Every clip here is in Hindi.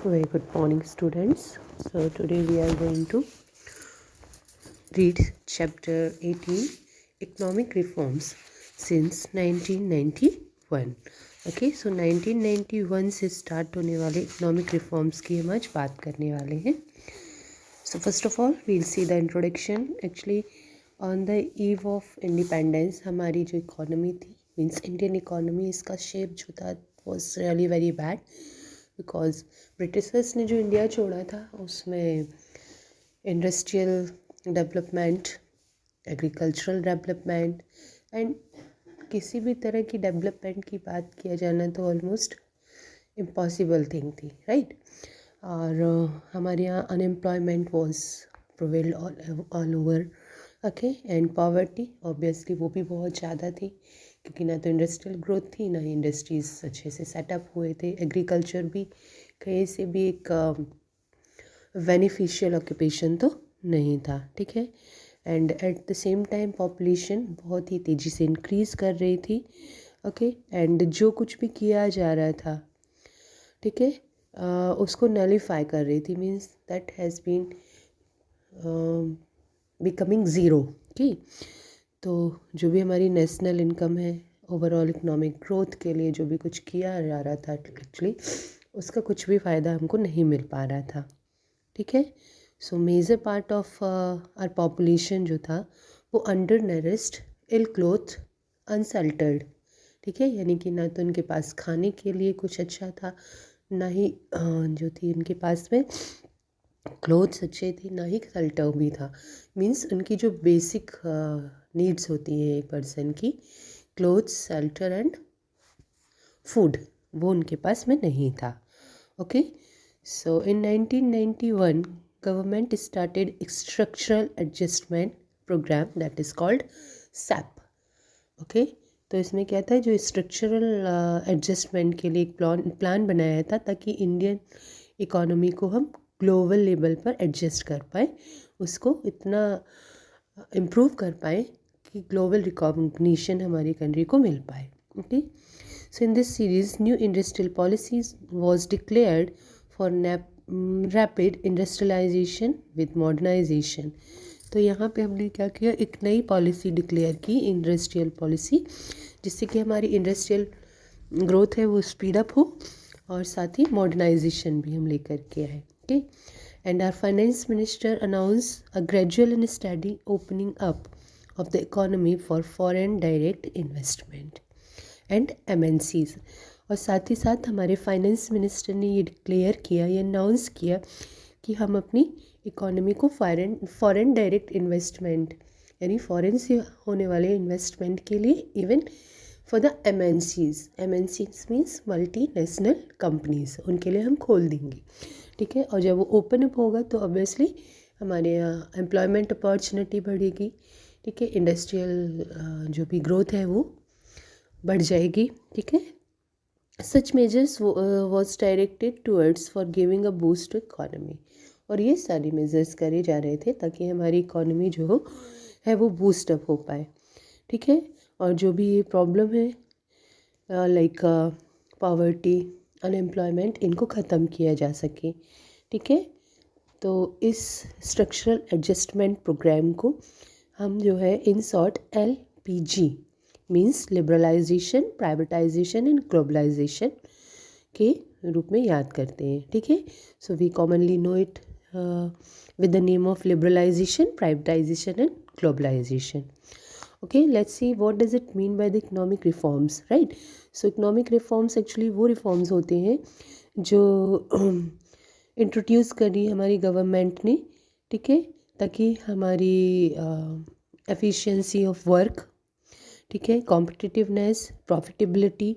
Very good morning, students. So today we are going to read chapter 18, Economic Reforms since 1991. Okay, so 1991 से start होने वाले economic reforms की हम आज बात करने वाले हैं. So first of all, we'll see the introduction. Actually, on the eve of independence, हमारी जो economy थी, means Indian economy, इसका shape जो था was really very bad. Because Britishers ने जो इंडिया छोड़ा था उसमें industrial development, agricultural development and किसी भी तरह की डेवलपमेंट की बात किया जाना तो ऑलमोस्ट इम्पॉसिबल थिंग थी, राइट. और हमारे यहाँ unemployment was prevailed all over. Okay, and poverty obviously वो भी बहुत ज़्यादा थी क्योंकि ना तो इंडस्ट्रियल ग्रोथ थी, ना ही इंडस्ट्रीज़ अच्छे से सेटअप हुए थे. एग्रीकल्चर भी कहीं से भी एक बेनिफिशियल ऑक्यूपेशन तो नहीं था, ठीक है. And at the same time population बहुत ही तेज़ी से इंक्रीज़ कर रही थी. ओके, एंड जो कुछ भी किया जा रहा था, ठीक है, उसको नलीफाई कर रही थी. Means that has been becoming zero. की तो जो भी हमारी नेशनल इनकम है, ओवरऑल इकोनॉमिक ग्रोथ के लिए जो भी कुछ किया जा रहा था एक्चुअली उसका कुछ भी फ़ायदा हमको नहीं मिल पा रहा था, ठीक है. So major part of our population जो था वो undernourished, ill cloth, unsheltered, ठीक है. यानी कि ना तो उनके पास खाने के लिए कुछ अच्छा था, ना ही जो थी उनके पास में क्लोथ्स अच्छे थे, ना ही शेल्टर भी था. मीन्स उनकी जो बेसिक नीड्स होती हैं एक पर्सन की, क्लोथ्स, शेल्टर एंड फूड, वो उनके पास में नहीं था. Okay, so in 1991 government started structural adjustment programme that is called SAP. Okay, तो इसमें क्या था, जो स्ट्रक्चरल एडजस्टमेंट के लिए एक प्लान बनाया था ताकि इंडियन इकोनॉमी को हम ग्लोबल लेवल पर एडजस्ट कर पाए, उसको इतना इम्प्रूव कर पाए कि ग्लोबल रिकॉग्निशन हमारी कंट्री को मिल पाए. Okay, so in this series new industrial policies was declared for rapid industrialisation with modernisation. तो यहाँ पे हमने क्या किया, एक नई पॉलिसी डिक्लेयर की, इंडस्ट्रियल पॉलिसी, जिससे कि हमारी इंडस्ट्रियल ग्रोथ है वो स्पीड अप हो और साथ ही मॉडर्नाइजेशन भी हम लेकर के आए. Okay, and our finance minister announce a gradual and study opening up of the economy for foreign direct investment and MNCs. और साथ ही साथ हमारे फाइनेंस मिनिस्टर ने ये डिक्लेयर किया, ये अनाउंस किया कि हम अपनी इकोनॉमी को फॉरेन डायरेक्ट इन्वेस्टमेंट यानी फॉरेन से होने वाले इन्वेस्टमेंट के लिए, even for the MNCs means multi national companies, उनके लिए हम खोल देंगे, ठीक है. और जब वो ओपन अप होगा तो ऑब्वियसली हमारे यहाँ एम्प्लॉयमेंट अपॉर्चुनिटी बढ़ेगी, ठीक है. इंडस्ट्रियल जो भी ग्रोथ है वो बढ़ जाएगी, ठीक है. Such measures was directed towards for giving a boost to economy. और ये सारी मेजर्स करे जा रहे थे ताकि हमारी इकॉनमी जो है वो बूस्ट अप हो पाए, ठीक है. और जो भी ये प्रॉब्लम है लाइक पॉवर्टी, अनएम्प्लॉयमेंट, इनको ख़त्म किया जा सके, ठीक है. तो इस स्ट्रक्चरल एडजस्टमेंट प्रोग्राम को हम जो है in short LPG means liberalisation, privatisation and globalisation के रूप में याद करते हैं, ठीक है. So we commonly know it with the name of liberalization, privatization and globalization. Okay, let's see what does it mean by the economic reforms, right? So economic reforms actually वो reforms होते हैं जो इंट्रोड्यूस करी हमारी गवर्नमेंट ने, ठीक है, ताकि हमारी एफिशिएंसी ऑफ वर्क, ठीक है, कॉम्पिटिटिवनेस, प्रॉफिटेबिलिटी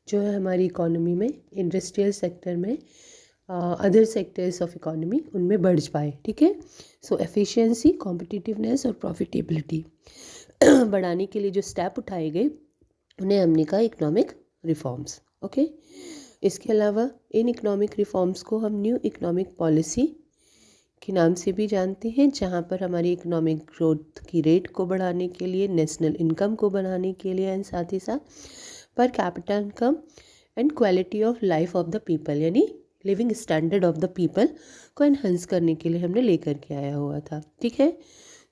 जो है हमारी इकोनॉमी में, इंडस्ट्रियल सेक्टर में, अदर सेक्टर्स ऑफ इकोनॉमी, उनमें बढ़ पाए, ठीक है. सो एफिशिएंसी, कॉम्पिटिटिवनेस और प्रॉफिटेबिलिटी बढ़ाने के लिए जो स्टेप उठाए गए उन्हें हमने कहा इकोनॉमिक रिफॉर्म्स. ओके, इसके अलावा इन इकोनॉमिक रिफॉर्म्स को हम न्यू इकोनॉमिक पॉलिसी के नाम से भी जानते हैं, जहाँ पर हमारी इकोनॉमिक ग्रोथ की रेट को बढ़ाने के लिए, नेशनल इनकम को बढ़ाने के लिए एंड साथ ही साथ पर capital income and quality of life of the people यानी living standard of the people को एनहांस करने के लिए हमने लेकर के आया हुआ था, ठीक है।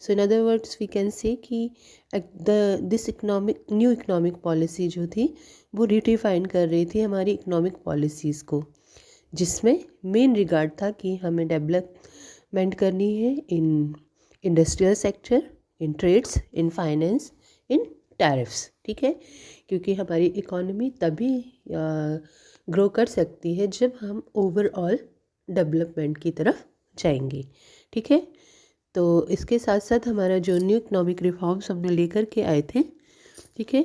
So in other words we can say कि दिस न्यू इकोनॉमिक पॉलिसी जो थी वो रिडिफाइन कर रही थी हमारी इकोनॉमिक पॉलिसीज़ को, जिसमें मेन रिगार्ड था कि हमें डेवलपमेंट करनी है in industrial sector, in trades, in finance, in tariffs, ठीक है। क्योंकि हमारी इकोनॉमी तभी ग्रो कर सकती है जब हम ओवरऑल डेवलपमेंट की तरफ जाएंगे, ठीक है। तो इसके साथ साथ हमारा जो न्यू इकोनॉमिक रिफॉर्म्स हमने लेकर के आए थे, ठीक है,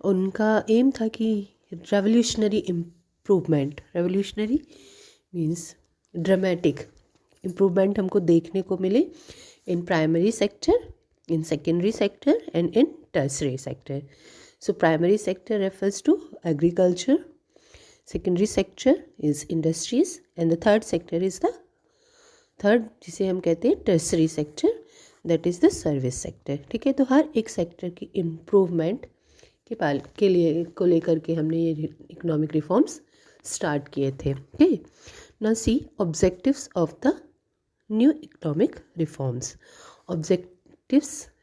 उनका एम था कि revolutionary improvement, revolutionary means dramatic improvement हमको देखने को मिले in primary sector, in secondary sector and in tertiary sector. So primary sector refers to agriculture, secondary sector is industries and the third sector is the third जिसे हम कहते हैं tertiary sector, that is the service sector, ठीक है। तो हर एक सेक्टर की इम्प्रूवमेंट के लिए को लेकर के हमने ये इकोनॉमिक रिफॉर्म्स स्टार्ट किए थे, ठीक है। Now see objectives of the new economic reforms. Objectives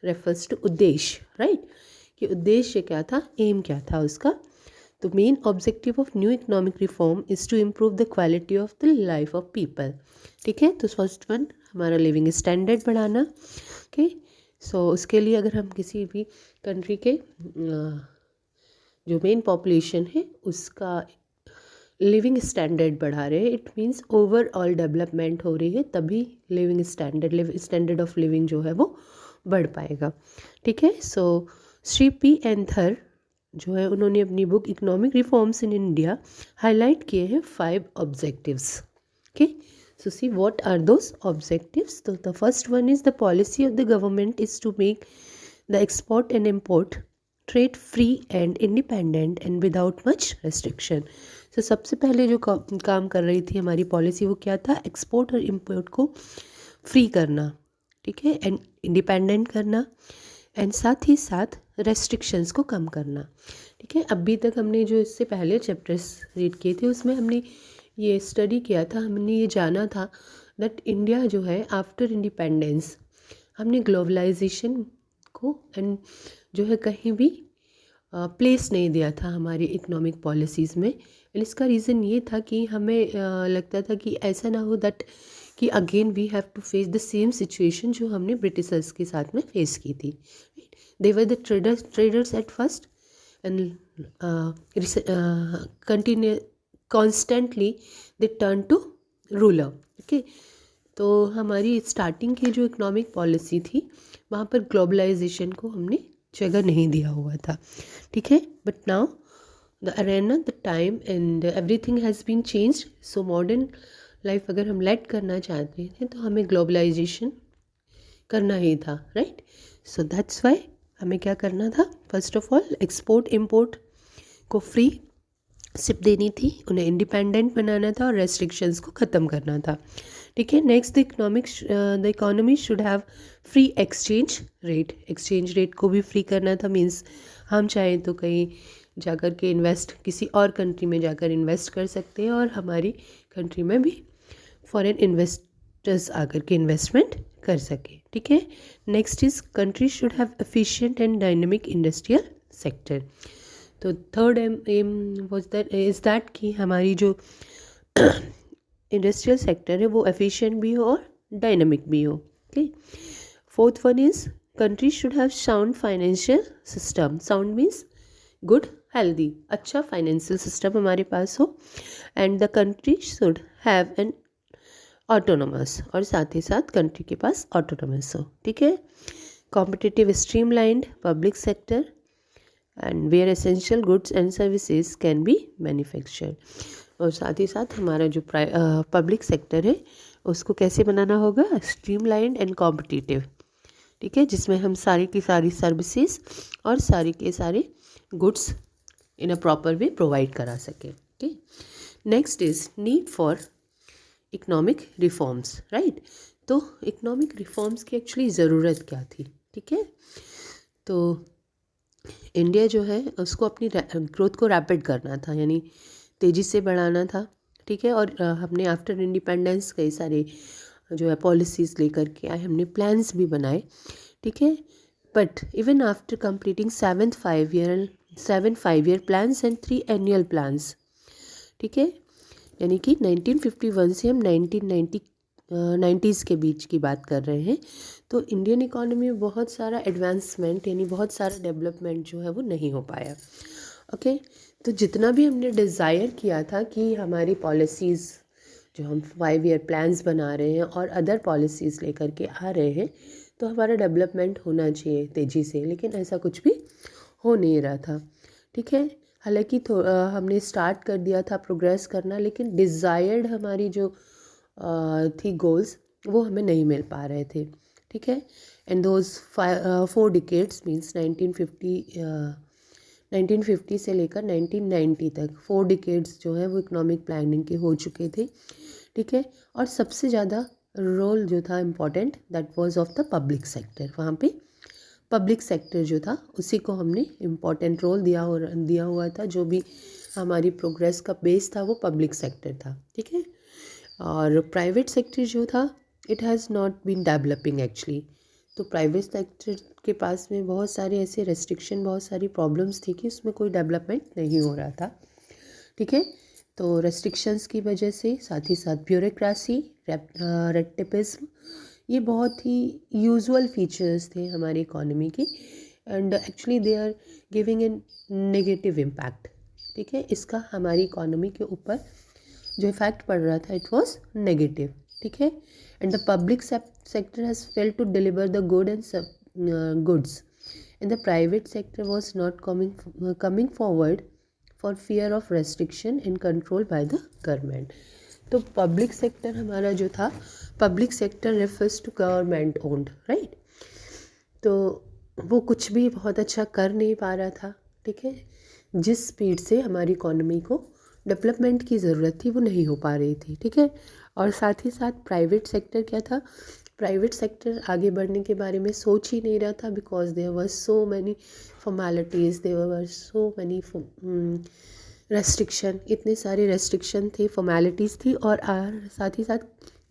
refers to उद्देश्य, राइट, कि उद्देश्य क्या था, एम क्या था उसका। तो main objective of new economic reform is to improve the quality of the life of people, ठीक है। तो फर्स्ट वन हमारा लिविंग स्टैंडर्ड बढ़ाना, ओके। सो उसके लिए अगर हम किसी भी कंट्री के जो मेन पॉपुलेशन है उसका लिविंग स्टैंडर्ड बढ़ा रहे हैं, इट मीन्स ओवरऑल डेवलपमेंट हो रही है, तभी लिविंग स्टैंडर्ड ऑफ लिविंग जो है वो बढ़ पाएगा, ठीक है। सो श्री पी एंथर जो है उन्होंने अपनी book economic reforms in India highlight किए हैं 5 objectives, okay. So see what are those objectives. तो the first one is the policy of the government is to make the export and import trade free and independent and without much restriction. तो सबसे पहले जो काम कर रही थी हमारी पॉलिसी वो क्या था, एक्सपोर्ट और इम्पोर्ट को फ्री करना, ठीक है, एंड इंडिपेंडेंट करना, एंड साथ ही साथ रेस्ट्रिक्शंस को कम करना, ठीक है। अभी तक हमने जो इससे पहले चैप्टर्स रीड किए थे उसमें हमने ये स्टडी किया था, हमने ये जाना था दैट इंडिया जो है आफ्टर इंडिपेंडेंस हमने ग्लोबलाइजेशन को एंड जो है कहीं भी प्लेस नहीं दिया था हमारी इकोनॉमिक पॉलिसीज़ में। एंड इसका रीज़न ये था कि हमें लगता था कि ऐसा ना हो दैट कि again we have to face the same situation जो हमने ब्रिटिशर्स के साथ में फेस की थी। They were the traders at first and constantly they turn to ruler, okay. तो हमारी स्टार्टिंग की जो इकोनॉमिक पॉलिसी थी वहाँ पर ग्लोबलाइजेशन को हमने जगह नहीं दिया हुआ था, ठीक है। But now the arena, the time and everything has been changed. So modern life अगर हम लेड करना चाहते थे तो हमें ग्लोबलाइजेशन करना ही था, राइट। सो दैट्स वाई हमें क्या करना था, first of all export import को फ्री सिप देनी थी, उन्हें इंडिपेंडेंट बनाना था और रेस्ट्रिक्शंस को ख़त्म करना था, ठीक है। Next the economy should have free exchange rate को भी फ्री करना था। मींस हम चाहें तो कहीं जाकर के इन्वेस्ट किसी और कंट्री में जाकर इन्वेस्ट कर सकते हैं और हमारी कंट्री में भी फॉरेन इन्वेस्टर्स आकर के इन्वेस्टमेंट कर सके, ठीक है। Next is country should have efficient and dynamic industrial sector. तो थर्ड एम वाज दैट कि हमारी जो इंडस्ट्रियल सेक्टर है वो एफिशिएंट भी हो और डायनामिक भी हो, okay. Fourth one is country should have sound financial system. Sound means good, healthy, अच्छा फाइनेंशियल सिस्टम हमारे पास हो, and the country should have an autonomous, और साथ ही साथ कंट्री के पास ऑटोनोमस हो, ठीक है। Competitive streamlined public sector and where essential goods and services can be manufactured. और साथ ही साथ हमारा जो पब्लिक सेक्टर है उसको कैसे बनाना होगा, स्ट्रीमलाइंड एंड कॉम्पिटिटिव, ठीक है, जिसमें हम सारी की सारी सर्विसेज और सारी के सारे goods in a proper way provide करा सके, ठीक। Next is need for economic reforms, right. तो इकोनॉमिक रिफॉर्म्स की एक्चुअली ज़रूरत क्या थी, ठीक है। तो इंडिया जो है उसको अपनी ग्रोथ को रैपिड करना था, यानी तेज़ी से बढ़ाना था, ठीक है। और हमने आफ्टर इंडिपेंडेंस कई सारे जो है पॉलिसीज़ लेकर के आए, हमने प्लान्स भी बनाए, ठीक है। But even after completing 7 5 year plans and 3 annual plans, ठीक है, यानी कि 1951 से हम 1990s के बीच की बात कर रहे हैं, तो इंडियन इकोनॉमी में बहुत सारा एडवांसमेंट यानी बहुत सारा डेवलपमेंट जो है वो नहीं हो पाया। ओके, तो जितना भी हमने डिज़ायर किया था कि हमारी पॉलिसीज़ जो हम 5 year प्लान्स बना रहे हैं और अदर पॉलिसीज़ लेकर के आ रहे हैं, तो हमारा डेवलपमेंट होना चाहिए तेज़ी से, लेकिन ऐसा कुछ भी हो नहीं रहा था, ठीक है। हालांकि हमने स्टार्ट कर दिया था प्रोग्रेस करना, लेकिन डिज़ायर्ड हमारी जो थी गोल्स वो हमें नहीं मिल पा रहे थे, ठीक है। एंड दोज 4 डिकेड्स मीन्स 1950 से लेकर 1990 तक 4 डिकेड्स जो है वो इकोनॉमिक प्लानिंग के हो चुके थे, ठीक है। और सबसे ज़्यादा रोल जो था important that was of the public sector, वहाँ पे पब्लिक सेक्टर जो था उसी को हमने इम्पॉर्टेंट रोल दिया हुआ था। जो भी हमारी प्रोग्रेस का बेस था वो पब्लिक सेक्टर था, ठीक है। और प्राइवेट सेक्टर जो था it has not been developing actually. तो प्राइवेट सेक्टर के पास में बहुत सारे ऐसे रेस्ट्रिक्शन, बहुत सारी प्रॉब्लम्स थी कि उसमें कोई डेवलपमेंट नहीं हो रहा था, ठीक है। तो रेस्ट्रिक्शंस की वजह से, साथ ही साथ ब्यूरोक्रेसी, रेड ये बहुत ही यूजुअल फीचर्स थे हमारी इकोनॉमी की, and actually they are giving an negative impact, ठीक है। इसका हमारी इकोनॉमी के ऊपर जो इफेक्ट पड़ रहा था इट वाज नेगेटिव, ठीक है। And the public sector has failed to deliver the goods and the private sector was not coming forward for fear of restriction and control by the government. तो पब्लिक सेक्टर हमारा जो था, public sector refers to government owned, right. तो वो कुछ भी बहुत अच्छा कर नहीं पा रहा था, ठीक है। जिस स्पीड से हमारी इकोनॉमी को डेवलपमेंट की ज़रूरत थी वो नहीं हो पा रही थी, ठीक है। और साथ ही साथ प्राइवेट सेक्टर क्या था, प्राइवेट सेक्टर आगे बढ़ने के बारे में सोच ही नहीं रहा था, because there were so many formalities, there were so many restriction, इतने सारे रेस्ट्रिक्शन थे, फॉर्मेलिटीज़ थी, और साथ ही साथ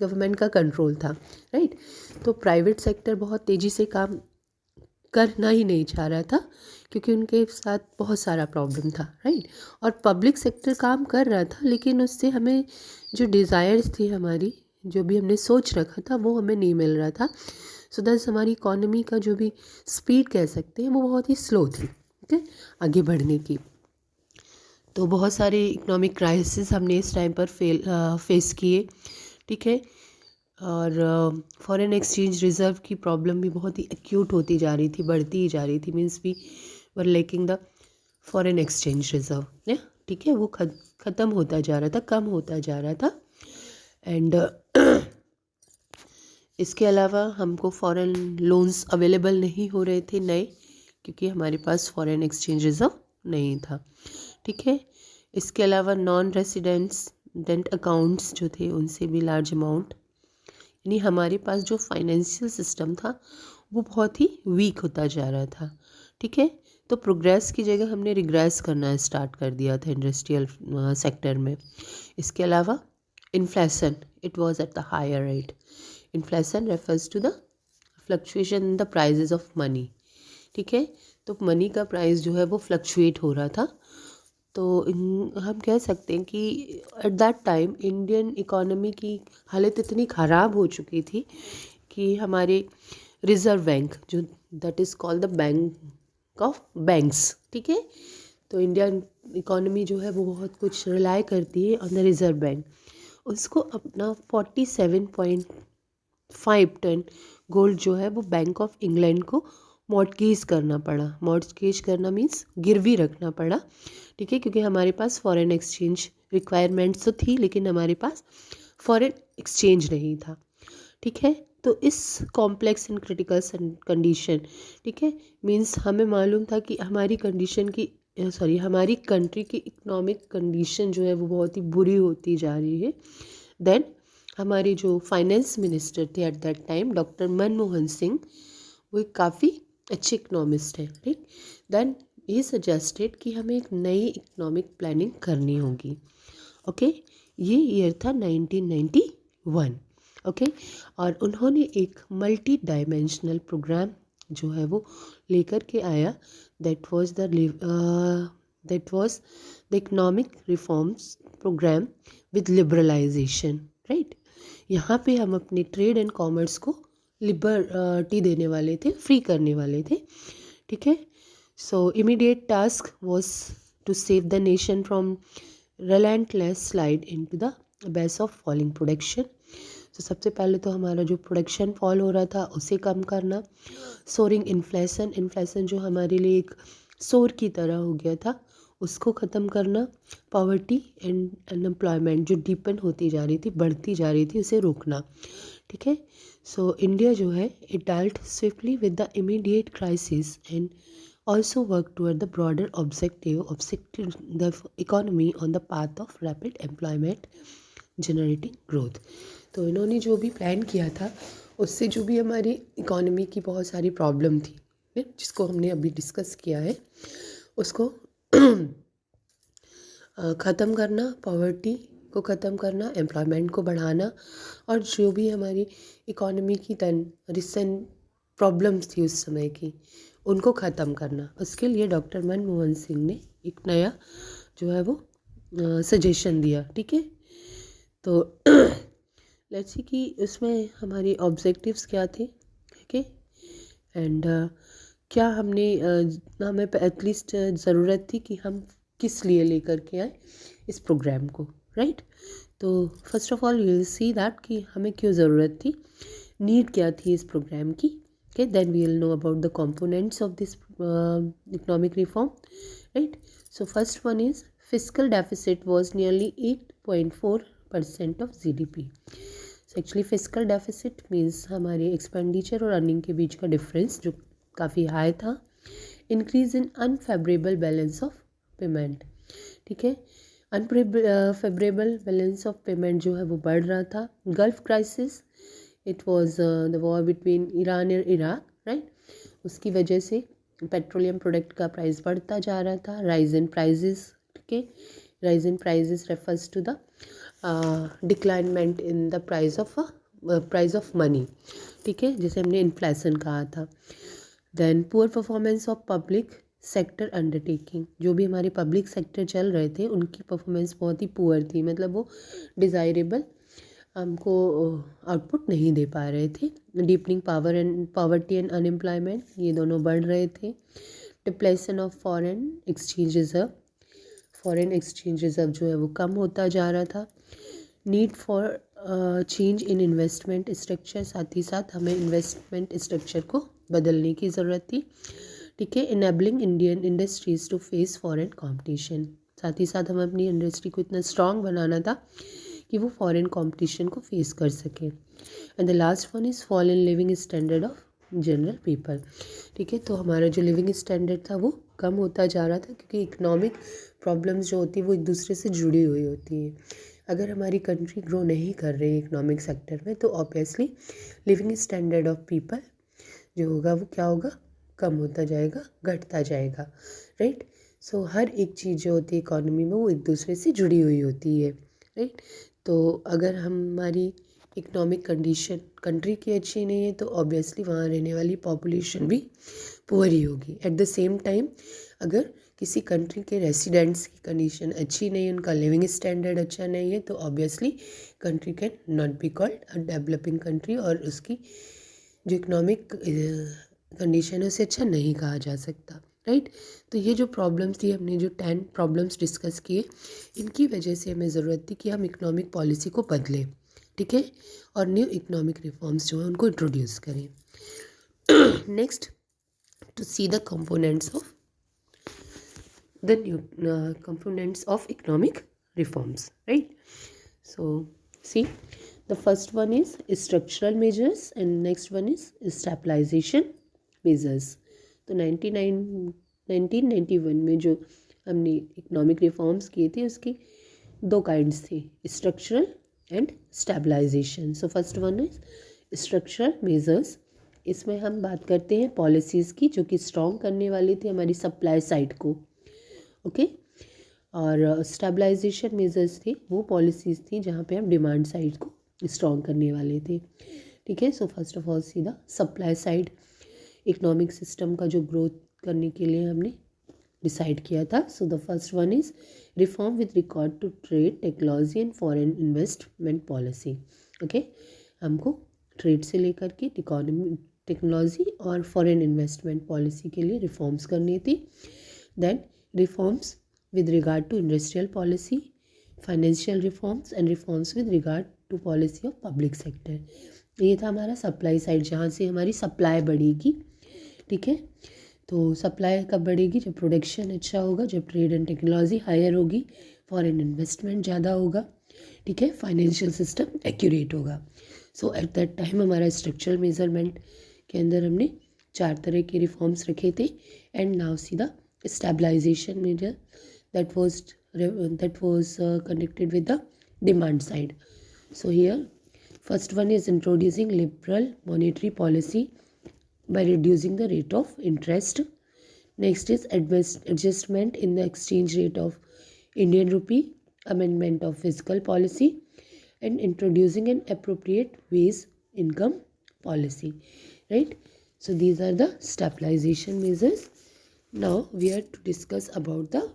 गवर्नमेंट का कंट्रोल था, राइट। तो प्राइवेट सेक्टर बहुत तेज़ी से काम करना ही नहीं चाह रहा था क्योंकि उनके साथ बहुत सारा प्रॉब्लम था, राइट। और पब्लिक सेक्टर काम कर रहा था, लेकिन उससे हमें जो डिज़ायर्स थी हमारी, जो भी हमने सोच रखा था वो हमें नहीं मिल रहा था। सो दैट्स हमारी इकोनॉमी का जो भी स्पीड कह सकते हैं वो बहुत ही स्लो थी, ठीक है, आगे बढ़ने की। तो बहुत सारे इकोनॉमिक क्राइसिस हमने इस टाइम पर फेस किए, ठीक है। और फॉरेन एक्सचेंज रिज़र्व की प्रॉब्लम भी बहुत ही एक्यूट होती जा रही थी, बढ़ती ही जा रही थी, means we were lacking the foreign exchange reserve, ठीक है। वो ख़त्म होता जा रहा था, कम होता जा रहा था। एंड इसके अलावा हमको फॉरेन लोन्स अवेलेबल नहीं हो रहे थे नए, क्योंकि हमारे पास फॉरेन एक्सचेंज रिज़र्व नहीं था, ठीक है। इसके अलावा नॉन रेसिडेंट अकाउंट्स जो थे उनसे भी लार्ज अमाउंट, यानी हमारे पास जो फाइनेंशियल सिस्टम था वो बहुत ही वीक होता जा रहा था, ठीक है। तो प्रोग्रेस की जगह हमने रिग्रेस करना स्टार्ट कर दिया था इंडस्ट्रियल सेक्टर में। इसके अलावा inflation, it was at the higher rate. Inflation refers to the fluctuation in the prices of money, ठीक है। तो मनी का प्राइस जो है वो फ्लक्चुएट हो रहा था। तो हम कह सकते हैं कि eight that time Indian economy की हालत इतनी ख़राब हो चुकी थी कि हमारे रिज़र्व बैंक जो that is called the bank of banks, ठीक है। तो इंडियन इकोनॉमी जो है वो बहुत कुछ रिलाई करती है ऑन द रिज़र्व बैंक, उसको अपना 47.5 टन गोल्ड जो है वो बैंक ऑफ इंग्लैंड को मॉर्टगेज करना पड़ा। मॉर्टगेज करना मीन्स गिरवी रखना पड़ा, ठीक है, क्योंकि हमारे पास फॉरेन एक्सचेंज रिक्वायरमेंट्स तो थी लेकिन हमारे पास फॉरेन एक्सचेंज नहीं था, ठीक है। तो इस कॉम्प्लेक्स एंड क्रिटिकल कंडीशन, ठीक है, मीन्स हमें मालूम था कि हमारी कंडीशन की हमारी कंट्री की इकोनॉमिक कंडीशन जो है वो बहुत ही बुरी होती जा रही है। देन हमारे जो फाइनेंस मिनिस्टर थे eight that time, doctor Manmohan Singh, वो एक काफ़ी अच्छे इकोनॉमिस्ट हैं, ठीक। देन ये सजेस्टेड कि हमें एक नई इकोनॉमिक प्लानिंग करनी होगी, ओके। ये ईयर था 1991। ओके, और उन्होंने एक मल्टी डायमेंशनल प्रोग्राम जो है वो लेकर के आया, that was the economic reforms programme with liberalisation, right. यहाँ पे हम अपने ट्रेड एंड कॉमर्स को लिबर्टी देने वाले थे, फ्री करने वाले थे, ठीक है। So immediate task was to save the nation from relentless slide into the abyss of falling production। तो सबसे पहले तो हमारा जो प्रोडक्शन फॉल हो रहा था उसे कम करना, सोरिंग इन्फ्लेशन, इन्फ्लेशन जो हमारे लिए एक सोर की तरह हो गया था उसको ख़त्म करना, पॉवर्टी एंड अनएम्प्लॉयमेंट जो डीपन होती जा रही थी, बढ़ती जा रही थी, उसे रोकना, ठीक है। सो इंडिया जो है it dealt swiftly with the immediate crisis and also work toward the broader objective of setting the economy on the path of rapid employment generating growth। तो इन्होंने जो भी प्लान किया था उससे जो भी हमारी इकोनॉमी की बहुत सारी प्रॉब्लम थी, जिसको हमने अभी डिस्कस किया है, उसको ख़त्म करना, पॉवर्टी को ख़त्म करना, एम्प्लॉयमेंट को बढ़ाना, और जो भी हमारी इकोनॉमी की रिसेंट प्रॉब्लम्स थी उस समय की उनको ख़त्म करना। उसके लिए डॉक्टर मनमोहन सिंह ने एक नया जो है वो सजेशन दिया, ठीक है। तो लेट्स सी कि उसमें हमारी ऑब्जेक्टिव्स क्या थे, ठीक है, एंड क्या हमें एटलीस्ट ज़रूरत थी कि हम किस लिए लेकर के आए इस प्रोग्राम को, राइट। तो first of all you will see that कि हमें क्यों ज़रूरत थी, नीड क्या थी इस प्रोग्राम की। Okay, then we will know about the components of this economic reform, right? So first one is fiscal deficit was nearly 8.4% of GDP। So actually fiscal deficit means हमारे expenditure और earning के बीच का difference जो काफ़ी high था। Increase in unfavorable balance of payment, ठीक है, unfavorable balance of payment जो है वो बढ़ रहा था। Gulf crisis, it was the war between Iran और इराक, राइट, उसकी वजह से पेट्रोलियम प्रोडक्ट का प्राइस बढ़ता जा रहा था। राइज इन प्राइजेस, ठीक है, rise in prices refers to the declinement in the price of money, ठीक है, जैसे हमने इन्फ्लेशन कहा था। Then poor performance of public sector undertaking, जो भी हमारे पब्लिक सेक्टर चल रहे थे उनकी परफॉर्मेंस बहुत ही पुअर थी, मतलब वो डिज़ायरेबल हमको आउटपुट नहीं दे पा रहे थे। डीपनिंग पॉवर्टी एंड अनएम्प्लॉयमेंट, ये दोनों बढ़ रहे थे। Depletion of foreign exchange reserve जो है वो कम होता जा रहा था। Need for change in investment structure, साथ ही साथ हमें इन्वेस्टमेंट स्ट्रक्चर को बदलने की ज़रूरत थी, ठीक है। Enabling Indian industries to face foreign competition, साथ ही साथ हमें अपनी इंडस्ट्री को इतना स्ट्रॉन्ग बनाना था कि वो फॉरेन कंपटीशन को फेस कर सके। And the last one is fall in living standard of general people, ठीक है। तो हमारा जो लिविंग स्टैंडर्ड था वो कम होता जा रहा था, क्योंकि इकोनॉमिक प्रॉब्लम्स जो होती है वो एक दूसरे से जुड़ी हुई होती है। अगर हमारी कंट्री ग्रो नहीं कर रही है इकोनॉमिक सेक्टर में, तो obviously living standard of people जो होगा वो क्या होगा, कम होता जाएगा, घटता जाएगा, राइट। सो हर एक चीज़ जो होती है इकोनॉमी में वो एक दूसरे से जुड़ी हुई होती है, राइट। तो अगर हमारी इकोनॉमिक कंडीशन कंट्री की अच्छी नहीं है तो ऑब्वियसली वहाँ रहने वाली पॉपुलेशन भी पुअर ही होगी। एट द सेम टाइम अगर किसी कंट्री के रेसिडेंट्स की कंडीशन अच्छी नहीं है, उनका लिविंग स्टैंडर्ड अच्छा नहीं है, तो obviously country can not be called a developing country, और उसकी जो इकोनॉमिक कंडीशन है उसे अच्छा नहीं कहा जा सकता, राइट। तो ये जो प्रॉब्लम्स थी, हमने जो 10 प्रॉब्लम्स डिस्कस किए, इनकी वजह से हमें ज़रूरत थी कि हम इकोनॉमिक पॉलिसी को बदलें, ठीक है, और न्यू इकोनॉमिक रिफॉर्म्स जो है उनको इंट्रोड्यूस करें। Next, to see the components of the new components of economic reforms, right. So see, the first one is structural measures and next one is stabilization measures। तो 1991 में जो हमने इकोनॉमिक रिफॉर्म्स किए थे उसकी दो काइंड्स थी, structural and stabilization. So first one is structural measures, इसमें हम बात करते हैं पॉलिसीज़ की जो कि स्ट्रॉन्ग करने वाली थी हमारी सप्लाई साइड को, ओके। और स्टेबलाइजेशन मेजर्स थे, वो पॉलिसीज़ थी जहाँ पे हम डिमांड साइड को स्ट्रॉन्ग करने वाले थे। ठीक है, सो फर्स्ट ऑफ ऑल सीधा सप्लाई साइड इकोनॉमिक सिस्टम का जो ग्रोथ करने के लिए हमने डिसाइड किया था। So the first one is reform with record to trade, technology and foreign investment policy. Okay, हमको ट्रेड से लेकर के इकोनॉमी, टेक्नोलॉजी और फॉरेन इन्वेस्टमेंट पॉलिसी के लिए रिफॉर्म्स करनी थी। Then reforms with regard to industrial policy, financial reforms and reforms with regard to policy of public sector। ये था हमारा सप्लाई साइड, जहाँ से हमारी सप्लाई बढ़ेगी। ठीक है, तो सप्लाई कब बढ़ेगी? जब प्रोडक्शन अच्छा होगा, जब ट्रेड एंड टेक्नोलॉजी हायर होगी, फॉरेन इन्वेस्टमेंट ज़्यादा होगा। ठीक है, फाइनेंशियल सिस्टम एक्यूरेट होगा। सो एट दैट टाइम हमारा स्ट्रक्चरल मेजरमेंट के अंदर हमने 4 तरह के रिफॉर्म्स रखे थे। एंड नाउ सीधा stabilization measure that was connected with the demand side. So here first one is introducing liberal monetary policy by reducing the rate of interest. Next is adjustment in the exchange rate of Indian rupee, amendment of fiscal policy, and introducing an appropriate wage income policy, right? So these are the stabilization measures. Now we are to discuss about the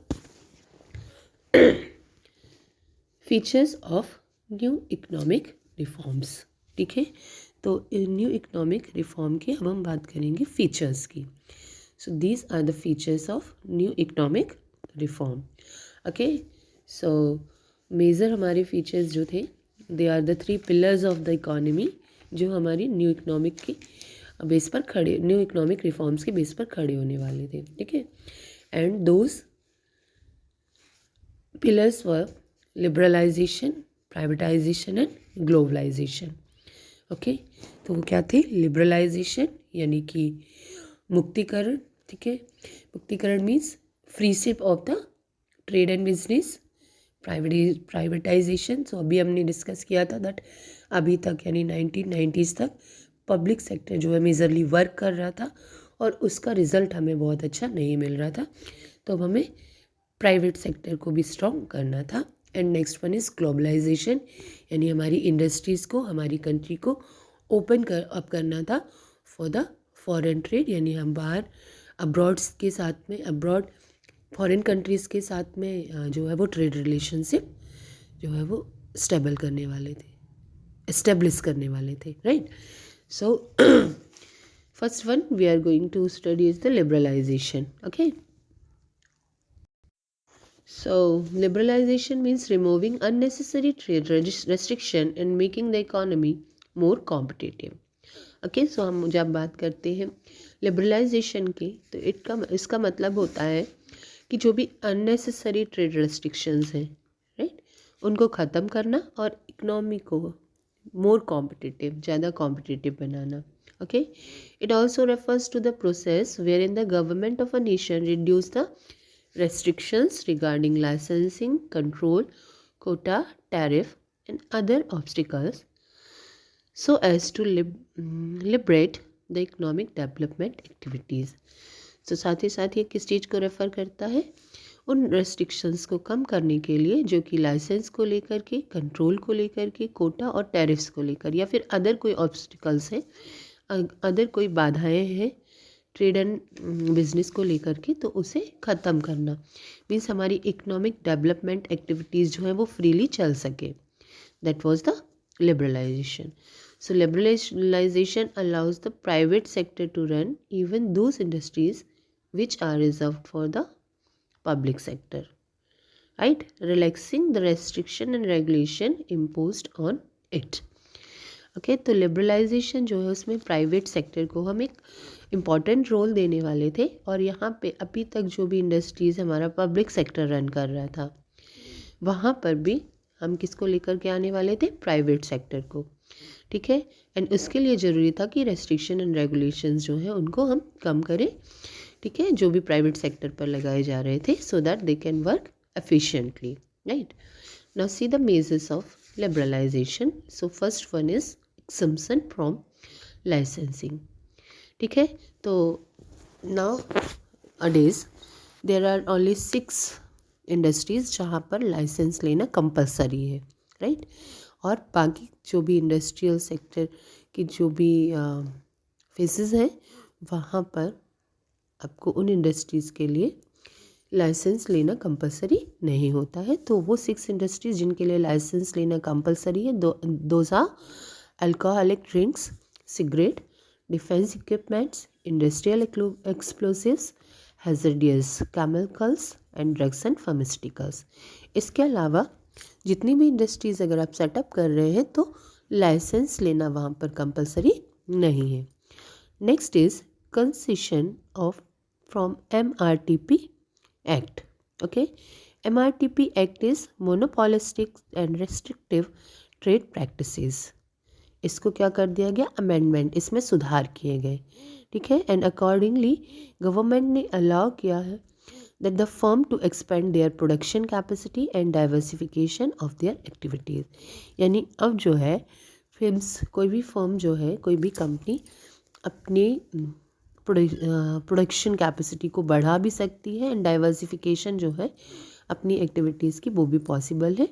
features of new economic reforms. ठीक है, तो न्यू इकोनॉमिक रिफॉर्म की अब हम बात करेंगे फीचर्स की। So these are the features of new economic reform. Okay, so major हमारे फीचर्स जो थे, they are the 3 pillars of the economy, जो हमारी न्यू इकोनॉमिक के बेस पर खड़े, न्यू इकोनॉमिक रिफॉर्म्स के बेस पर खड़े होने वाले थे। ठीक है, and those pillars were liberalization, privatization and globalization। Okay, तो वो क्या थे? लिबरलाइजेशन यानी कि मुक्तिकरण। ठीक है, मुक्तिकरण means free ship of the trade and business. Privatisation, so अभी हमने डिस्कस किया था दैट अभी तक यानी 1990s तक पब्लिक सेक्टर जो है मेजरली वर्क कर रहा था और उसका रिजल्ट हमें बहुत अच्छा नहीं मिल रहा था, तो अब हमें प्राइवेट सेक्टर को भी स्ट्रॉन्ग करना था। And next one is globalization, यानी हमारी इंडस्ट्रीज़ को, हमारी कंट्री को ओपन अप करना था फॉर द फॉरेन ट्रेड, यानी हम बाहर अब्रॉड्स के साथ में, अब्रॉड फॉरेन कंट्रीज़ के साथ में जो है वो ट्रेड रिलेशनशिप जो है वो स्टेबल करने वाले थे, एस्टेब्लिश करने वाले थे, right? So first one we are going to study is the liberalization. Okay, so liberalization means removing unnecessary trade restriction and making the economy more competitive। Okay, so हम जब बात करते हैं लिबरलाइजेशन की, तो इसका मतलब होता है कि जो भी अननेसेसरी ट्रेड रेस्ट्रिक्शंस हैं, राइट, उनको ख़त्म करना और इकोनॉमी को मोर कॉम्पिटिटिव, ज़्यादा कॉम्पिटिटिव बनाना। Okay, it also refers to the process wherein the government of a nation reduce the restrictions regarding licensing, control, quota, tariff and other obstacles so as to liberate the economic development activities। तो साथ ही साथ ये किस चीज़ को रेफ़र करता है? उन रेस्ट्रिक्शंस को कम करने के लिए जो कि लाइसेंस को लेकर के, कंट्रोल को लेकर के, कोटा और टैरिफ्स को लेकर, या फिर अदर कोई ऑब्स्टिकल्स हैं, अदर कोई बाधाएं हैं ट्रेड एंड बिजनेस को लेकर के, तो उसे ख़त्म करना मीन्स हमारी इकोनॉमिक डेवलपमेंट एक्टिविटीज़ जो है वो फ्रीली चल सके। That was the liberalization. So liberalization allows the private sector to run even those industries which are reserve for the public sector, right, relaxing the restriction and regulation imposed on it. Okay, तो लिबरलाइजेशन जो है उसमें प्राइवेट सेक्टर को हम एक इम्पॉर्टेंट रोल देने वाले थे, और यहाँ पे अभी तक जो भी इंडस्ट्रीज़ हमारा पब्लिक सेक्टर रन कर रहा था, वहाँ पर भी हम किसको लेकर के आने वाले थे? प्राइवेट सेक्टर को। ठीक है, एंड उसके लिए ज़रूरी था कि रेस्ट्रिक्शन एंड रेगुलेशंस जो हैं उनको हम कम करें। ठीक है, जो भी प्राइवेट सेक्टर पर लगाए जा रहे थे, so that they can work efficiently, right? Now see the measures of liberalization. So first one is exemption from licensing. ठीक है, तो नाउ अडेज देर आर ओनली 6 इंडस्ट्रीज़ जहाँ पर लाइसेंस लेना कंपलसरी है, राइट। और बाकी जो भी इंडस्ट्रियल सेक्टर की जो भी फेसेस हैं वहाँ पर आपको उन इंडस्ट्रीज़ के लिए लाइसेंस लेना कंपलसरी नहीं होता है। तो वो 6 इंडस्ट्रीज़ जिनके लिए लाइसेंस लेना कंपलसरी है, those are alcoholic drinks, cigarette, defence equipments, industrial explosives, hazardous chemicals and drugs and pharmaceuticals. इसके अलावा जितनी भी इंडस्ट्रीज़ अगर आप सेटअप कर रहे हैं तो लाइसेंस लेना वहाँ पर कंपलसरी नहीं है। Next is concession of from MRTP Act. Okay, MRTP Act is monopolistic and restrictive trade practices. इसको क्या कर दिया गया, अमेंडमेंट, इसमें सुधार किए गए, ठीक है। एंड अकॉर्डिंगली गवर्नमेंट ने अलाउ किया है that the firm to expand their production capacity and diversification of their activities. यानी अब जो है फिल्म्स, कोई भी फर्म जो है, कोई भी कंपनी अपनी प्रोडक्शन कैपेसिटी को बढ़ा भी सकती है एंड डाइवर्सिफिकेशन जो है अपनी एक्टिविटीज़ की वो भी पॉसिबल है,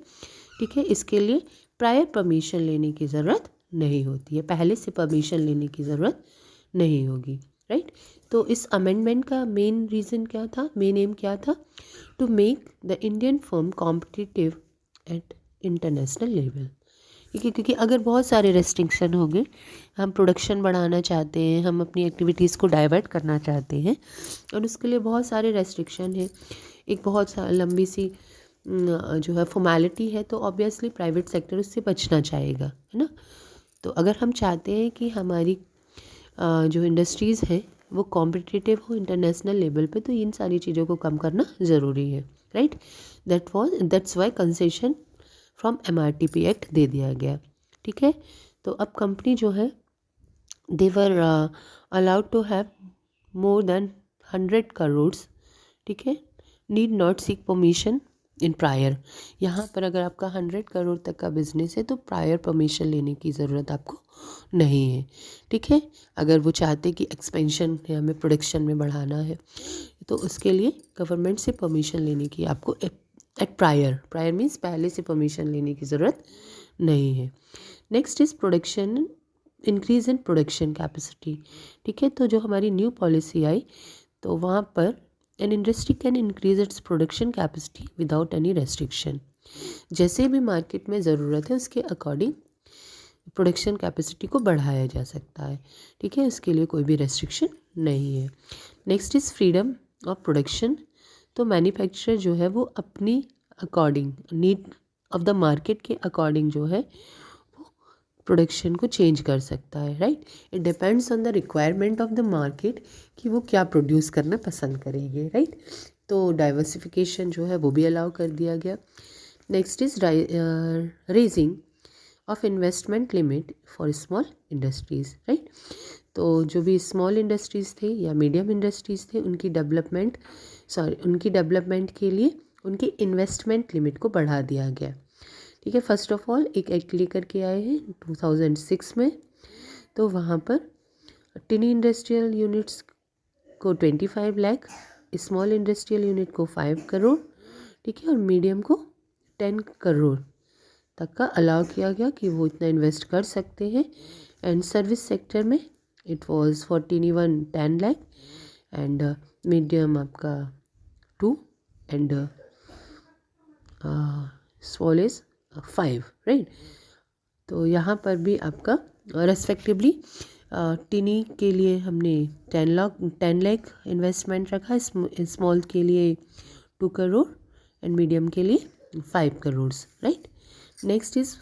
ठीक है। इसके लिए प्रायर परमिशन लेने की ज़रूरत नहीं होती है, पहले से परमिशन लेने की ज़रूरत नहीं होगी, राइट। तो इस अमेंडमेंट का मेन रीज़न क्या था, मेन एम क्या था, to make the Indian firm competitive at international level. ठीक है, क्योंकि अगर बहुत सारे रेस्ट्रिक्शन होंगे, हम प्रोडक्शन बढ़ाना चाहते हैं, हम अपनी एक्टिविटीज़ को डाइवर्ट करना चाहते हैं और उसके लिए बहुत सारे रेस्ट्रिक्शन है, एक बहुत लंबी सी जो है फॉर्मेलिटी है, तो ऑब्वियसली प्राइवेट सेक्टर उससे बचना चाहेगा, है ना। तो अगर हम चाहते हैं कि हमारी जो इंडस्ट्रीज़ है वो कॉम्पिटिटिव हो इंटरनेशनल लेवल पे, तो इन सारी चीज़ों को कम करना ज़रूरी है, right. That's why concession from MRTP act दे दिया गया, ठीक है। तो अब कंपनी जो है they were allowed to have more than 100 crore, ठीक है, need not seek permission in prior. यहाँ पर अगर आपका 100 करोड़ तक का बिजनेस है तो प्रायर परमिशन लेने की ज़रूरत आपको नहीं है, ठीक है। अगर वो चाहते कि एक्सपेंशन है, हमें प्रोडक्शन में बढ़ाना है, तो उसके लिए गवर्नमेंट से परमिशन लेने की आपको एट प्रायर मीन्स पहले से परमिशन लेने की ज़रूरत नहीं है। Next is production, increase in production capacity, ठीक है। तो जो हमारी न्यू पॉलिसी आई तो वहाँ पर an industry can increase its production capacity without any restriction. जैसे भी मार्केट में ज़रूरत है उसके अकॉर्डिंग प्रोडक्शन कैपेसिटी को बढ़ाया जा सकता है, ठीक है, इसके लिए कोई भी रेस्ट्रिक्शन नहीं है। Next is freedom of production. तो मैन्युफैक्चरर जो है वो अपनी according need of the market के अकॉर्डिंग जो है वो प्रोडक्शन को चेंज कर सकता है, right. It depends on the requirement of the market कि वो क्या प्रोड्यूस करना पसंद करेंगे, राइट। तो डाइवर्सिफिकेशन जो है वो भी अलाउ कर दिया गया। Next is raising of investment limit for small industries, right. तो जो भी स्मॉल इंडस्ट्रीज़ थे या मीडियम इंडस्ट्रीज़ थे उनकी डेवलपमेंट के लिए उनकी इन्वेस्टमेंट लिमिट को बढ़ा दिया गया, ठीक है। फर्स्ट ऑफ ऑल एक एक्ट लेकर के आए हैं 2006 में, तो वहाँ पर टिनी इंडस्ट्रियल यूनिट्स को 25 लाख, स्मॉल इंडस्ट्रियल यूनिट को 5 करोड़, ठीक है, और मीडियम को 10 करोड़ तक का अलाउ किया गया कि वो इतना इन्वेस्ट कर सकते हैं। एंड सर्विस सेक्टर में it was 41 10 lakh and medium आपका 2 एंड स्मॉल इज 5, राइट। तो यहाँ पर भी आपका रेस्पेक्टिवली टिनी के लिए हमने 10 लाख इन्वेस्टमेंट रखा, स्मॉल के लिए 2 करोड़ एंड मीडियम के लिए 5 crore, right. Next is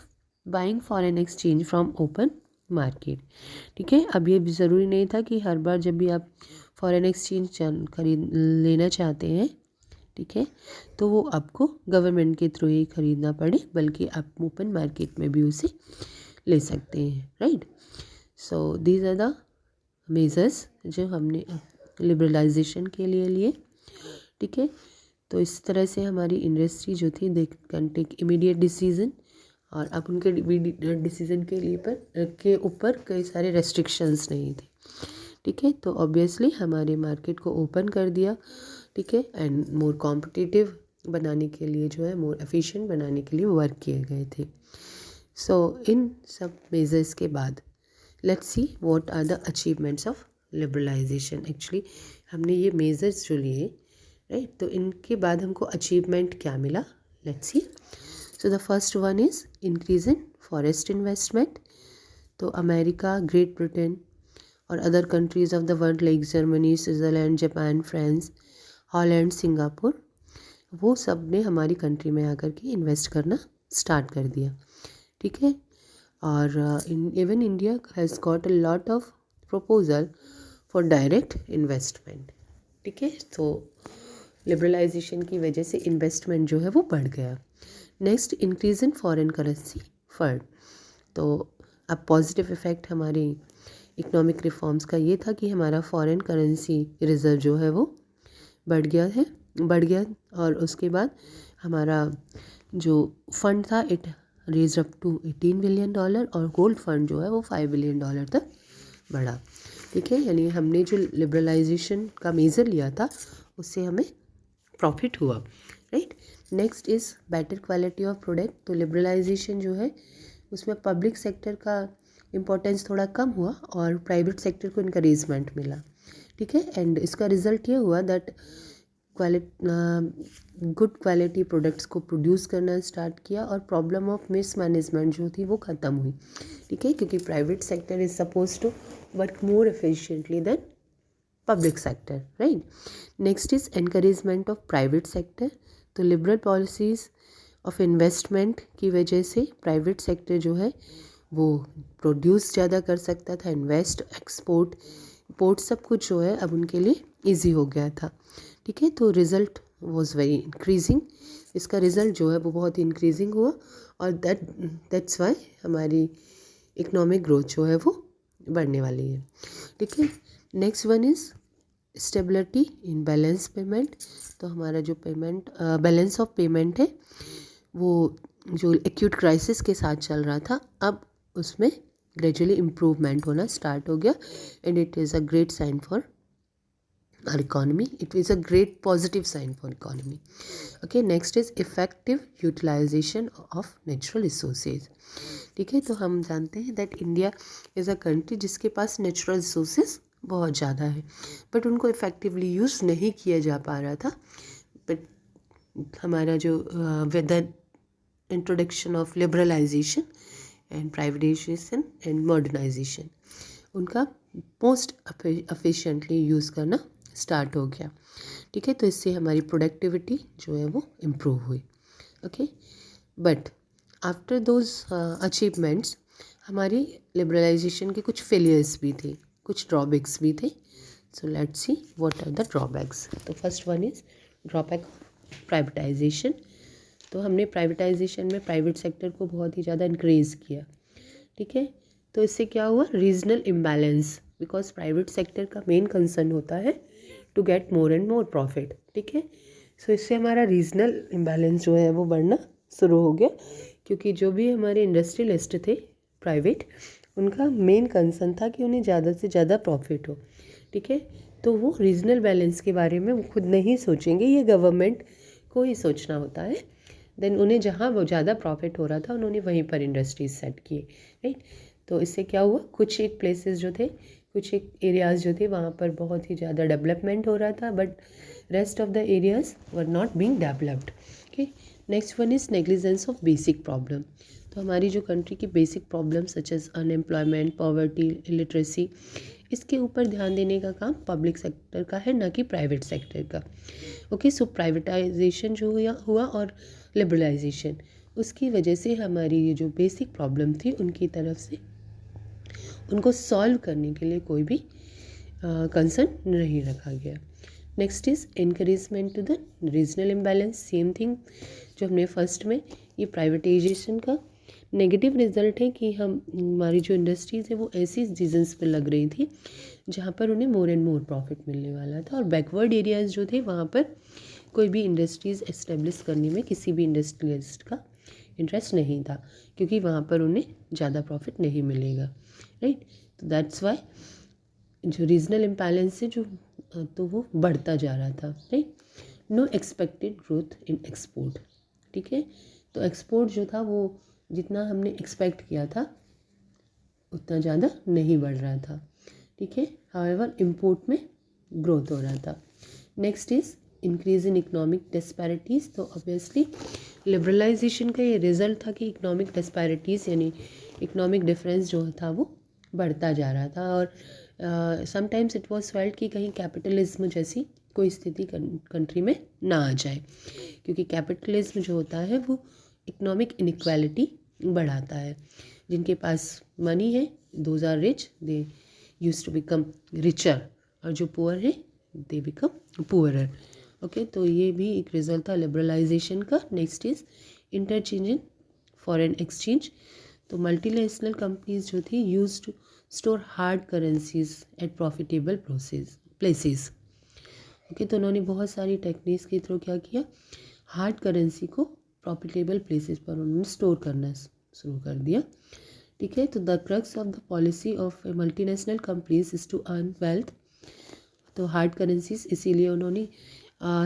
buying foreign exchange from open market, ठीक है। अब ये भी ज़रूरी नहीं था कि हर बार जब भी आप फॉरेन एक्सचेंज खरीद लेना चाहते हैं, ठीक है, तो वो आपको गवर्नमेंट के थ्रू ही खरीदना पड़े, बल्कि आप ओपन मार्केट में भी उसे ले सकते हैं, right. So these are the measures जो हमने लिबरलाइजेशन के लिए, ठीक है। तो इस तरह से हमारी इंडस्ट्री जो थी they can take immediate decision, और अब उनके डिसीजन के ऊपर कई सारे रेस्ट्रिक्शंस नहीं थे, ठीक है। तो ऑब्वियसली हमारे मार्केट को ओपन कर दिया, ठीक है, एंड मोर कॉम्पिटिटिव बनाने के लिए जो है मोर एफिशिएंट बनाने के लिए वर्क किए गए थे। सो इन सब मेजर्स के बाद let's see what are the achievements of liberalization. Actually हमने ये मेजर्स जो लिए राइट, तो इनके बाद हमको अचीवमेंट क्या मिला, let's see. So the first one is increase in forest investment. तो अमेरिका, ग्रेट ब्रिटेन और other countries of the world like Germany, Switzerland, Japan, France, Holland, Singapore, वो सब ने हमारी कंट्री में आकर के इन्वेस्ट करना स्टार्ट कर दिया। ठीक है, और even India has got a lot of proposal for direct investment. ठीक है, तो लिबरलाइजेशन की वजह से इन्वेस्टमेंट जो है वो बढ़ गया। Next, increase in foreign currency fund. तो अब पॉजिटिव इफ़ेक्ट हमारी इकोनॉमिक रिफॉर्म्स का ये था कि हमारा फॉरेन करेंसी रिज़र्व जो है वो बढ़ गया और उसके बाद हमारा जो फंड था it raise up to $18 billion और गोल्ड फंड जो है वो $5 बिलियन तक बढ़ा। ठीक है, यानी हमने जो लिबरलाइजेशन का मेजर लिया था उससे हमें प्रॉफिट हुआ। Right, next is better quality of product. तो लिबरलाइजेशन जो है उसमें पब्लिक सेक्टर का इम्पोर्टेंस थोड़ा कम हुआ और प्राइवेट सेक्टर को इनकरेजमेंट मिला। ठीक है, एंड इसका रिजल्ट ये हुआ दैट गुड क्वालिटी प्रोडक्ट्स को प्रोड्यूस करना स्टार्ट किया और प्रॉब्लम ऑफ मिसमैनेजमेंट जो थी वो ख़त्म हुई। ठीक है, क्योंकि private sector is suppose to work more efficiently than public sector. Right, next is encouragement of private sector. तो लिबरल पॉलिसीज़ ऑफ इन्वेस्टमेंट की वजह से प्राइवेट सेक्टर जो है वो प्रोड्यूस ज़्यादा कर सकता था, इन्वेस्ट, एक्सपोर्ट, इम्पोर्ट सब कुछ जो है अब उनके लिए इजी हो गया था। ठीक है, तो रिज़ल्ट वाज वेरी इंक्रीजिंग, इसका रिज़ल्ट जो है वो बहुत इंक्रीजिंग हुआ और दैट्स वाई हमारी इकोनॉमिक ग्रोथ जो है वो बढ़ने वाली है। ठीक है, next one is stability in balance payment. तो हमारा जो पेमेंट बैलेंस ऑफ पेमेंट है वो जो एक्यूट क्राइसिस के साथ चल रहा था अब उसमें ग्रेजुअली इम्प्रूवमेंट होना स्टार्ट हो गया and it is a great sign for our economy. It is a great positive sign for economy. Okay, next is effective utilization of natural resources. ठीक है, तो हम जानते हैं that India is a country जिसके पास नेचुरल रिसोर्सेज बहुत ज़्यादा है बट उनको इफ़ेक्टिवली यूज़ नहीं किया जा पा रहा था। बट हमारा जो with the introduction of liberalization and privatization and modernization उनका मोस्ट एफिशिएंटली यूज़ करना स्टार्ट हो गया। ठीक है, तो इससे हमारी प्रोडक्टिविटी जो है वो इम्प्रूव हुई। Okay, but after those achievements हमारी लिबरलाइजेशन के कुछ फेलियर्स भी थे, कुछ ड्रॉबैक्स भी थे। So let's see what are the drawbacks. तो first one is drawback of privatisation. तो हमने प्राइवेटाइजेशन में प्राइवेट सेक्टर को बहुत ही ज़्यादा इंक्रीज़ किया। ठीक है, तो इससे क्या हुआ, regional imbalance, because private sector का मेन कंसर्न होता है to get more and more profit. ठीक है, सो इससे हमारा रीजनल इम्बैलेंस जो है वो बढ़ना शुरू हो गया क्योंकि जो भी हमारे इंडस्ट्रियलिस्ट थे प्राइवेट उनका मेन कंसर्न था कि उन्हें ज़्यादा से ज़्यादा प्रॉफिट हो। ठीक है, तो वो रीजनल बैलेंस के बारे में वो खुद नहीं सोचेंगे, ये गवर्नमेंट को ही सोचना होता है। देन उन्हें जहाँ वो ज़्यादा प्रॉफिट हो रहा था उन्होंने वहीं पर इंडस्ट्रीज सेट किए। राइट, तो इससे क्या हुआ, कुछ एक प्लेसेस जो थे, कुछ एक एरियाज़ जो थे वहाँ पर बहुत ही ज़्यादा डेवलपमेंट हो रहा था but rest of the areas were not being developed. Okay, next one is negligence of basic problem. तो हमारी जो कंट्री की basic problem such as unemployment, poverty, illiteracy, इसके ऊपर ध्यान देने का काम पब्लिक सेक्टर का है, न कि प्राइवेट सेक्टर का। ओके, सो प्राइवेटाइजेशन जो हुआ और लिबरलाइजेशन उसकी वजह से हमारी ये जो बेसिक प्रॉब्लम थी उनकी तरफ से उनको सॉल्व करने के लिए कोई भी कंसर्न नहीं रखा गया। Next is encouragement to the regional imbalance. Same thing जो हमने फर्स्ट में, ये प्राइवेटाइजेशन का नेगेटिव रिजल्ट है कि हमारी जो इंडस्ट्रीज़ है वो ऐसी रीजन्स पर लग रही थी जहाँ पर उन्हें मोर एंड मोर प्रॉफिट मिलने वाला था और बैकवर्ड एरियाज़ जो थे वहाँ पर कोई भी इंडस्ट्रीज़ एस्टेब्लिश करने में किसी भी इंडस्ट्रियलिस्ट का इंटरेस्ट नहीं था क्योंकि वहाँ पर उन्हें ज़्यादा प्रॉफिट नहीं मिलेगा। राइट, तो दैट्स वाई जो रीजनल इम्बैलेंस है जो तो वो बढ़ता जा रहा था। Right, no expected growth in export. ठीक है, तो एक्सपोर्ट जो था वो जितना हमने एक्सपेक्ट किया था उतना ज़्यादा नहीं बढ़ रहा था। ठीक है, हाउएवर इम्पोर्ट में ग्रोथ हो रहा था। Next is increase in economic disparities. तो ऑब्वियसली लिबरलाइजेशन का ये रिजल्ट था कि इकोनॉमिक डिस्पैरिटीज़ यानी इकोनॉमिक डिफरेंस जो था वो बढ़ता जा रहा था। और समटाइम्स इट वॉज फेल्ट कि कहीं कैपिटलिज्म जैसी कोई स्थिति कंट्री में ना आ जाए, क्योंकि कैपिटलिज्म जो होता है वो इकोनॉमिक इनइक्वालिटी बढ़ाता है। जिनके पास मनी है, those are rich, they use to become richer, और जो पुअर है दे बिकम पुअरर। ओके, तो ये भी एक रिजल्ट था लिबरलाइजेशन का। Next is interchange in foreign exchange. तो मल्टीनेशनल कंपनीज जो थी use to store hard currencies at profitable places. Okay, तो उन्होंने बहुत सारी टेक्निक्स के थ्रू क्या किया, हार्ड करेंसी को प्रॉफिटेबल प्लेसेस पर उन्होंने स्टोर करना शुरू कर दिया। ठीक है, तो the crux of the policy of multinational companies is to earn wealth. तो हार्ड करेंसीज इसीलिए उन्होंने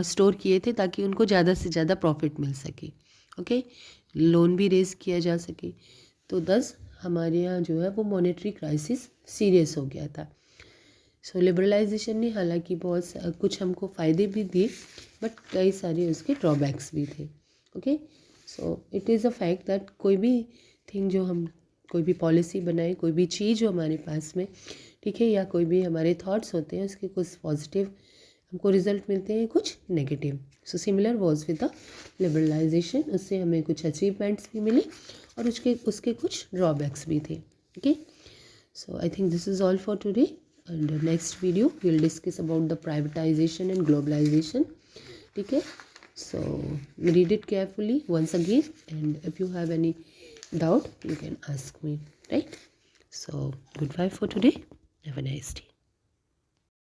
स्टोर किए थे ताकि उनको ज़्यादा से ज़्यादा प्रॉफिट मिल सके। ओके, लोन भी रेज किया जा सके। तो 10 हमारे यहाँ जो है वो मॉनेटरी क्राइसिस सीरियस हो गया था। सो लिबरलाइजेशन ने हालांकि बहुत कुछ हमको फ़ायदे भी दिए, बट कई सारे उसके ड्रॉबैक्स भी थे। Okay, so it is a fact that कोई भी थिंग जो हम कोई भी पॉलिसी बनाए, कोई भी चीज़ जो हमारे पास में, ठीक है, या कोई भी हमारे थॉट्स होते हैं उसके कुछ पॉजिटिव हमको रिजल्ट मिलते हैं, कुछ negative. So similar was with the liberalization, उससे हमें कुछ अचीवमेंट्स भी मिले और उसके कुछ ड्रॉबैक्स भी थे। Okay, so I think this is all for today, and the next video we'll discuss about the privatization and globalization. ठीक है, so read it carefully once again, and if you have any doubt you can ask me, right? So goodbye for today, have a nice day.